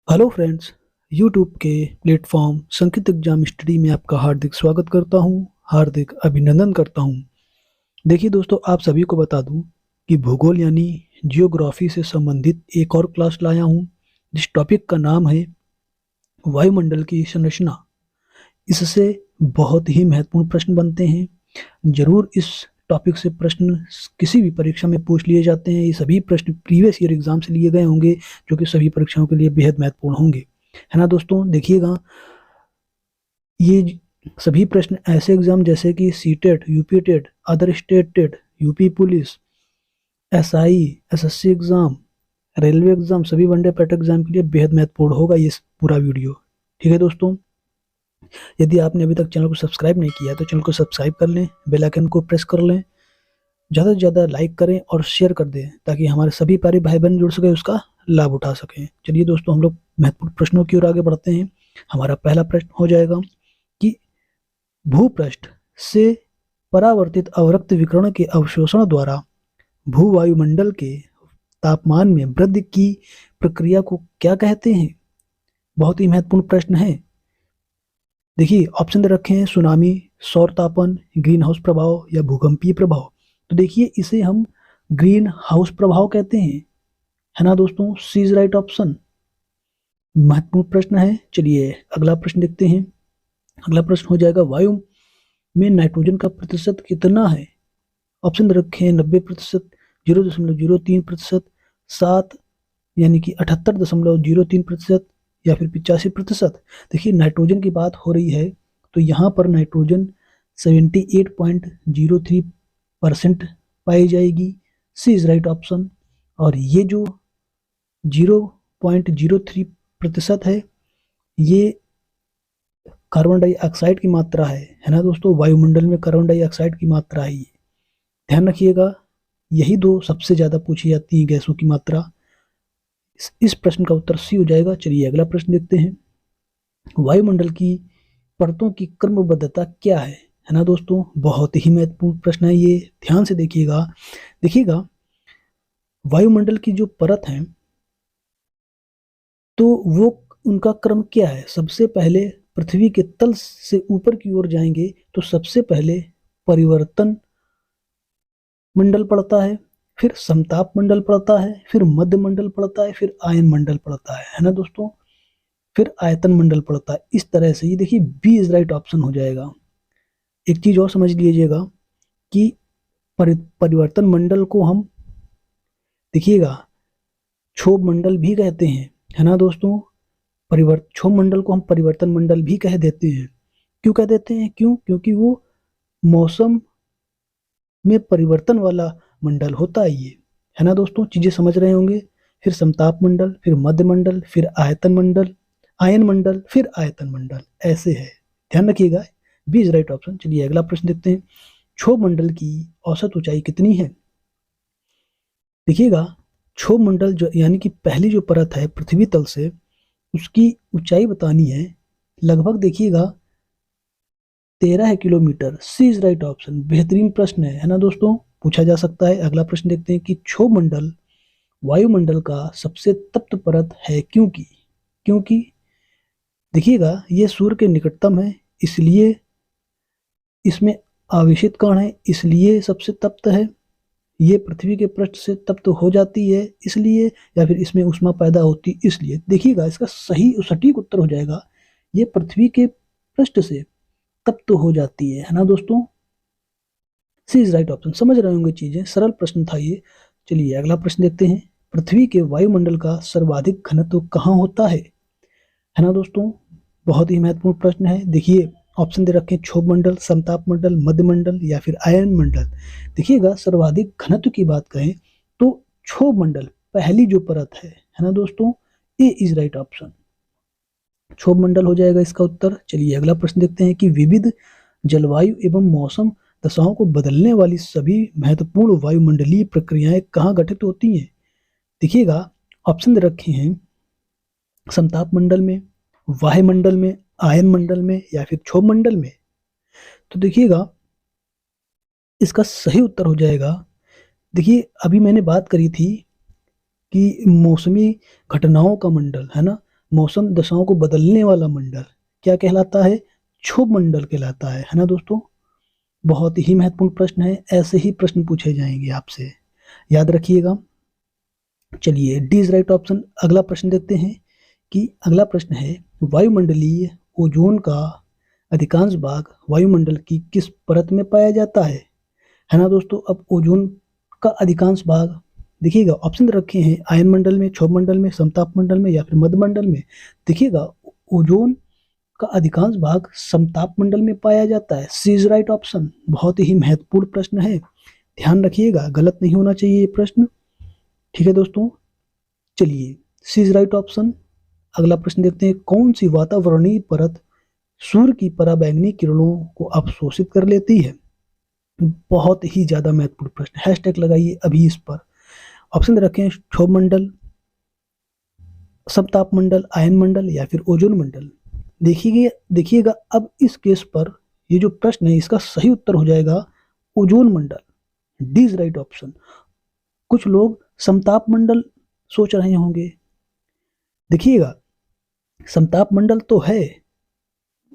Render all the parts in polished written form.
Hello friends. YouTube के platform संकेत exam study में आपका हार्दिक स्वागत करता हूं, हार्दिक अभिनंदन करता हूं। देखिए दोस्तों, आप सभी को बता दूं कि भूगोल यानी जियोग्राफी से संबंधित एक और क्लास लाया हूं, जिस टॉपिक का नाम है वायुमंडल की संरचना। इससे बहुत ही महत्वपूर्ण प्रश्न बनते हैं। जरूर इस टॉपिक से प्रश्न किसी भी परीक्षा में पूछ लिए जाते हैं। ये सभी प्रश्न प्रीवियस ईयर एग्जाम से लिए गए होंगे, जो कि सभी परीक्षाओं के लिए बेहद महत्वपूर्ण होंगे, है ना दोस्तों। देखिएगा, ये सभी प्रश्न ऐसे एग्जाम जैसे कि CTET, UP TET, other state TET, UP police, SI, SSC exam, railway exam, सभी वनडे पैटर्न एग्जाम के लिए बेहद महत्वपूर्ण होगा ये पूरा वीडियो। ठीक है दोस्तों, यदि आपने अभी तक चैनल को सब्सक्राइब नहीं किया तो चैनल को सब्सक्राइब कर लें, बेल आइकन को प्रेस कर लें, ज़्यादा से ज़्यादा लाइक करें और शेयर कर दें, ताकि हमारे सभी प्यारे भाई बहन जुड़ सके, उसका लाभ उठा सकें। चलिए दोस्तों, हम लोग महत्वपूर्ण प्रश्नों की ओर आगे बढ़ते हैं। हमारा पहला प्रश्न हो जाएगा कि भूपृष्ठ से परावर्तित अवरक्त विकिरण के अवशोषण द्वारा भूवायुमंडल के तापमान में वृद्धि की प्रक्रिया को क्या कहते हैं? बहुत ही महत्वपूर्ण प्रश्न है। देखिए, ऑप्शन दे रखे हैं: सुनामी, सौर तापन, ग्रीन हाउस प्रभाव या भूकंपीय प्रभाव। तो देखिए, इसे हम ग्रीन हाउस प्रभाव कहते हैं, है ना दोस्तों। सी इज राइट ऑप्शन। महत्वपूर्ण प्रश्न है। चलिए अगला प्रश्न देखते हैं। अगला प्रश्न हो जाएगा: वायु में नाइट्रोजन का प्रतिशत कितना है? ऑप्शन रखे हैं: 90%, 0.03%, 7 यानी कि 78.03%, या फिर 85%। देखिए, नाइट्रोजन की बात हो रही है तो यहाँ पर नाइट्रोजन 78.03% पाई जाएगी। सी इज राइट ऑप्शन। और ये जो 0.03% है, ये कार्बन डाइऑक्साइड की मात्रा है ना दोस्तों। वायुमंडल में कार्बन डाइऑक्साइड की मात्रा है ये, ध्यान रखिएगा। यही दो सबसे ज्यादा पूछी जाती है गैसों की मात्रा। इस प्रश्न का उत्तर सी हो जाएगा। चलिए अगला प्रश्न देखते हैं। वायुमंडल की परतों की क्रमबद्धता क्या है ना दोस्तों। बहुत ही महत्वपूर्ण प्रश्न है ये, ध्यान से देखिएगा। देखिएगा, वायुमंडल की जो परत है तो वो उनका क्रम क्या है। सबसे पहले पृथ्वी के तल से ऊपर की ओर जाएंगे तो सबसे पहले परिवर्तन मंडल पड़ता है, फिर समताप मंडल पड़ता है, फिर मध्य मंडल पड़ता है, फिर आयन मंडल पड़ता है ना दोस्तों। फिर आयतन मंडल पड़ता है। इस तरह से ये देखिए, बी इज राइट ऑप्शन हो जाएगा। एक चीज और समझ लीजिएगा कि परिवर्तन मंडल को हम, देखिएगा, क्षोभ मंडल भी कहते हैं, है ना दोस्तों। क्षोभ मंडल को हम परिवर्तन मंडल भी कह देते हैं। क्यों कह देते हैं? क्योंकि वो मौसम में परिवर्तन वाला मंडल होता है ये, है ना दोस्तों। चीजें समझ रहे होंगे। फिर समताप मंडल, फिर मध्य मंडल, फिर आयतन मंडल, आयन मंडल, फिर आयतन मंडल, ऐसे है, ध्यान रखिएगा। B is right option. चलिए अगला प्रश्न देखते हैं। क्षोभ मंडल की औसत ऊंचाई कितनी है? देखिएगा, क्षोभ मंडल जो यानी कि पहली जो परत है पृथ्वी तल से, उसकी ऊंचाई बतानी है। लगभग देखिएगा 13 kilometre. C is right option. बेहतरीन प्रश्न है ना दोस्तों, पूछा जा सकता है। अगला प्रश्न देखते हैं कि क्षोभ मंडल वायुमंडल का सबसे तप्त परत है क्योंकि क्योंकि देखिएगा, ये सूर्य के निकटतम है, इसलिए इसमें आवेशित कण है, इसलिए सबसे तप्त है। ये पृथ्वी के पृष्ठ से तप्त हो जाती है इसलिए, या फिर इसमें ऊष्मा पैदा होती इसलिए। देखिएगा, इसका सही सटीक उत्तर हो जाएगा, ये पृथ्वी के पृष्ठ से तप्त हो जाती है ना दोस्तों। सी इज राइट ऑप्शन। समझ रहे होंगे चीजें, सरल प्रश्न था ये। चलिए अगला प्रश्न देखते हैं। पृथ्वी के वायुमंडल का सर्वाधिक घनत्व कहाँ होता है ना दोस्तों। बहुत ही महत्वपूर्ण प्रश्न है। देखिए, ऑप्शन दे रखे हैं: क्षोभ मंडल, समताप मंडल, मध्य मंडल, या फिर आयन मंडल। देखिएगा, सर्वाधिक घनत्व की बात करें तो क्षोभ मंडल पहली जो परत है ना दोस्तों। ए इज राइट ऑप्शन। क्षोभ मंडल हो जाएगा इसका उत्तर। चलिए अगला प्रश्न देखते हैं कि विविध जलवायु एवं मौसम दशाओं को बदलने वाली सभी महत्वपूर्ण वायुमंडलीय प्रक्रियाएं कहाँ घटित होती हैं? देखिएगा, ऑप्शन दे रखे हैं: समताप मंडल में, वायुमंडल में, आयन मंडल में, या फिर क्षोभ मंडल में। तो देखिएगा, इसका सही उत्तर हो जाएगा। देखिए, अभी मैंने बात करी थी कि मौसमी घटनाओं का मंडल, है ना, मौसम दशाओं को बदलने वाला मंडल क्या कहलाता है? क्षोभ मंडल कहलाता है ना दोस्तों। बहुत ही महत्वपूर्ण प्रश्न है, ऐसे ही प्रश्न पूछे जाएंगे आपसे, याद रखिएगा। चलिए डी इज राइट ऑप्शन। अगला प्रश्न देखते हैं कि अगला प्रश्न है वायुमंडलीय ओजोन का अधिकांश भाग वायुमंडल की किस परत में पाया जाता है ना दोस्तों। अब ओजोन का अधिकांश भाग देखिएगा, ऑप्शन रखे हैं आयन मंडल में, क्षोभ मंडल में, समताप मंडल में या फिर मध्य मंडल में। देखिएगा ओजोन का अधिकांश भाग समताप मंडल में पाया जाता है। सी इज राइट ऑप्शन। बहुत ही महत्वपूर्ण प्रश्न है, ध्यान रखिएगा, गलत नहीं होना चाहिए ये प्रश्न, ठीक है दोस्तों। चलिए सी इज राइट ऑप्शन। अगला प्रश्न देखते हैं, कौन सी वातावरणीय परत सूर्य की पराबैंगनी किरणों को अवशोषित कर लेती है? बहुत ही ज्यादा महत्वपूर्ण प्रश्न, हैशटैग लगाइए अभी इस पर। ऑप्शन रखें क्षोभ मंडल, समताप मंडल, आयन मंडल या फिर ओजोन मंडल। देखिएगा अब इस केस पर ये जो प्रश्न है इसका सही उत्तर हो जाएगा ozone Mandal. D is right option. कुछ लोग समताप मंडल सोच रहे होंगे, देखिएगा समताप मंडल तो है,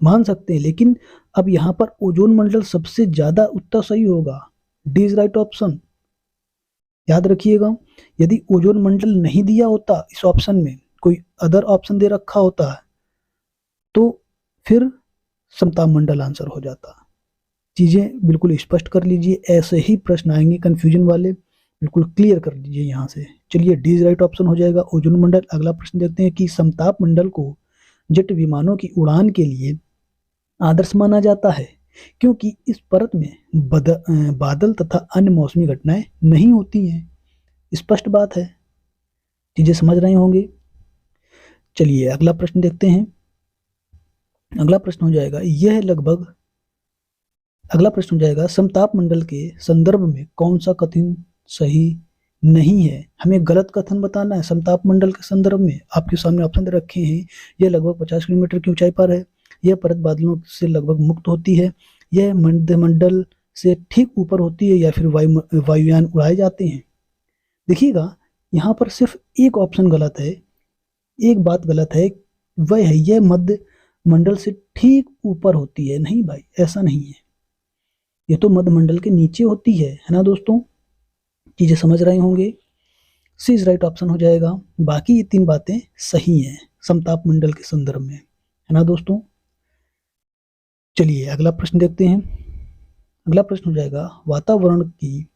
मान सकते हैं, लेकिन अब यहां पर ओजोन मंडल सबसे ज्यादा उत्तर सही होगा। डी इज राइट ऑप्शन, याद रखिएगा। यदि ओजोन मंडल नहीं दिया होता इस ऑप्शन में, कोई अदर ऑप्शन दे रखा होता तो फिर समताप मंडल आंसर हो जाता। चीजें बिल्कुल स्पष्ट कर लीजिए, ऐसे ही प्रश्न आएंगे कंफ्यूजन वाले, बिल्कुल क्लियर कर लीजिए यहाँ से। चलिए डी इज राइट ऑप्शन हो जाएगा ओजोन मंडल। अगला प्रश्न देखते हैं कि समताप मंडल को जेट विमानों की उड़ान के लिए आदर्श माना जाता है क्योंकि इस परत में बादल तथा अन्य मौसमी घटनाएं नहीं होती हैं। स्पष्ट बात है, चीजें समझ रहे होंगे। चलिए अगला प्रश्न देखते हैं। अगला प्रश्न हो जाएगा समताप मंडल के संदर्भ में कौन सा कथन सही नहीं है? हमें गलत कथन बताना है समताप मंडल के संदर्भ में। आपके सामने ऑप्शन रखे हैं, यह लगभग 50 किलोमीटर की ऊंचाई पर है, यह परत बादलों से लगभग मुक्त होती है, यह मध्यमंडल से ठीक ऊपर होती है या फिर वायुयान उड़ाए जाते हैं। देखिएगा यहाँ पर सिर्फ एक ऑप्शन गलत है, एक बात गलत है, वह है यह मध्य मंडल से ठीक ऊपर होती है। नहीं भाई, ऐसा नहीं है, ये तो मध्य मंडल के नीचे होती है ना दोस्तों। चीजें समझ रहे होंगे। सी इज राइट ऑप्शन हो जाएगा। बाकी ये तीन बातें सही हैं समताप मंडल के संदर्भ में, है ना दोस्तों। चलिए अगला प्रश्न देखते हैं। अगला प्रश्न हो जाएगा वातावरण की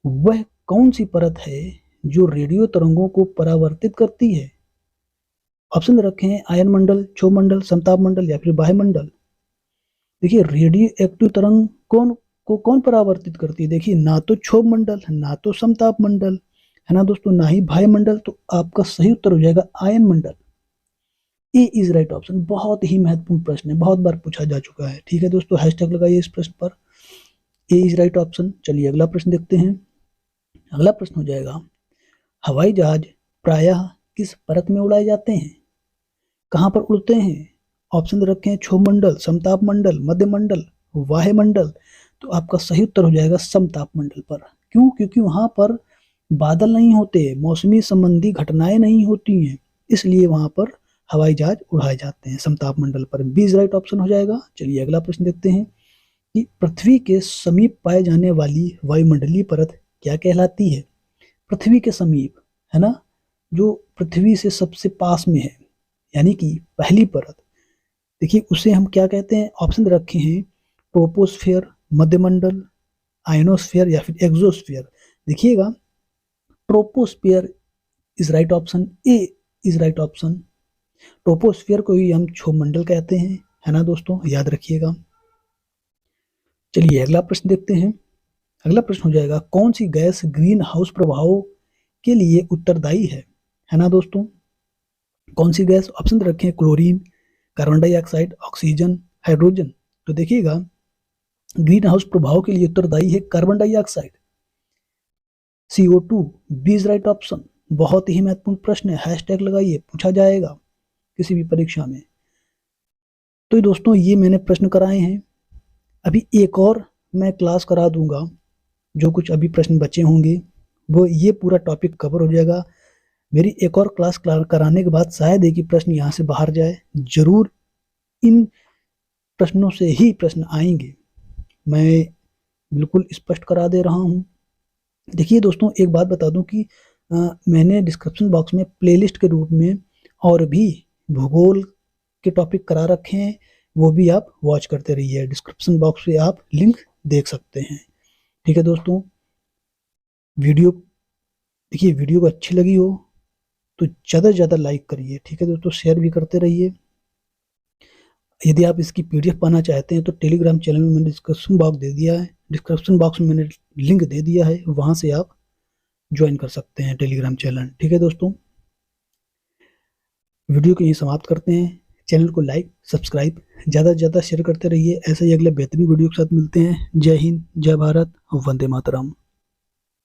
वह कौन सी परत है जो रेडियो तरंगों को परावर्तित करती है? ऑप्शन रखे हैं आयन मंडल, क्षोभ मंडल, समताप मंडल या फिर बाह्य मंडल। देखिए रेडियो एक्टिव तरंग कौन परावर्तित करती है? देखिए ना तो क्षोभ मंडल, ना तो समताप मंडल, है ना दोस्तों, ना ही बाह्य मंडल। तो आपका सही उत्तर हो जाएगा ion Mandal. A is right option. बहुत ही महत्वपूर्ण प्रश्न है, बहुत बार पूछा जा चुका है, ठीक है दोस्तों, हैशटैग लगाइए इस प्रश्न पर, ए इज राइट ऑप्शन। चलिए अगला प्रश्न देखते हैं। अगला प्रश्न हो जाएगा हवाई जहाज प्रायः किस परत में उड़ाए जाते हैं? कहां पर उड़ते हैं? ऑप्शन रखे हैं क्षोभ मंडल, समताप मंडल, मध्य मंडल, वाह्य मंडल। तो आपका सही उत्तर हो जाएगा समताप मंडल पर। क्यों? क्योंकि वहां पर बादल नहीं होते, मौसमी संबंधी घटनाएं नहीं होती हैं, इसलिए वहां पर हवाई जहाज उड़ाए जाते हैं समताप मंडल पर। बी इज राइट ऑप्शन हो जाएगा। चलिए अगला प्रश्न देखते हैं कि पृथ्वी के समीप पाए जाने वाली वायुमंडलीय परत क्या कहलाती है? पृथ्वी के समीप, है ना, जो पृथ्वी से सबसे पास में है, यानी कि पहली परत, देखिए उसे हम क्या कहते हैं? ऑप्शन रखे हैं ट्रोपोस्फियर, मध्यमंडल, आयनोस्फियर या फिर एक्सोस्फियर। देखिएगा troposphere is right option, A is right option. Troposphere को ही हम क्षोभ मंडल कहते हैं, है ना दोस्तों, याद रखिएगा। चलिए अगला प्रश्न देखते हैं। अगला प्रश्न हो जाएगा कौन सी गैस ग्रीन हाउस प्रभावों के लिए उत्तरदायी है ना दोस्तों। कौन सी गैस? ऑप्शन रखे हैं chlorine, carbon dioxide, oxygen, hydrogen. तो देखिएगा ग्रीन हाउस प्रभाव के लिए उत्तरदायी है carbon dioxide, CO2। B is right option. बहुत ही महत्वपूर्ण प्रश्न है, हैशटैग लगाइए, पूछा जाएगा किसी भी परीक्षा में। तो दोस्तों ये मैंने प्रश्न कराए हैं, अभी एक और मैं क्लास करा दूंगा, जो कुछ अभी प्रश्न बचे होंगे वो ये पूरा टॉपिक कवर हो जाएगा। मेरी एक और क्लास कराने के बाद शायद एक ही प्रश्न यहाँ से बाहर जाए। जरूर इन प्रश्नों से ही प्रश्न आएंगे, मैं बिल्कुल स्पष्ट करा दे रहा हूँ। देखिए दोस्तों, एक बात बता दूं कि मैंने डिस्क्रिप्शन बॉक्स में प्लेलिस्ट के रूप में और भी भूगोल के टॉपिक करा रखे हैं, वो भी आप वॉच करते रहिए। डिस्क्रिप्शन बॉक्स पे आप लिंक देख सकते हैं। ठीक है दोस्तों, वीडियो देखिए, वीडियो को अच्छी लगी हो तो ज़्यादा से ज़्यादा लाइक करिए। ठीक है दोस्तों, शेयर भी करते रहिए। यदि आप इसकी पीडीएफ पाना चाहते हैं तो टेलीग्राम चैनल में मैंने डिस्क्रिप्शन बॉक्स दे दिया है, डिस्क्रिप्शन बॉक्स में मैंने लिंक दे दिया है, वहाँ से आप ज्वाइन कर सकते हैं टेलीग्राम चैनल। ठीक है दोस्तों, वीडियो को यहीं समाप्त करते हैं। चैनल को लाइक सब्सक्राइब ज़्यादा से ज़्यादा शेयर करते रहिए। ऐसे ही अगले बेहतरीन वीडियो के साथ मिलते हैं। जय हिंद, जय भारत, वंदे मातरम।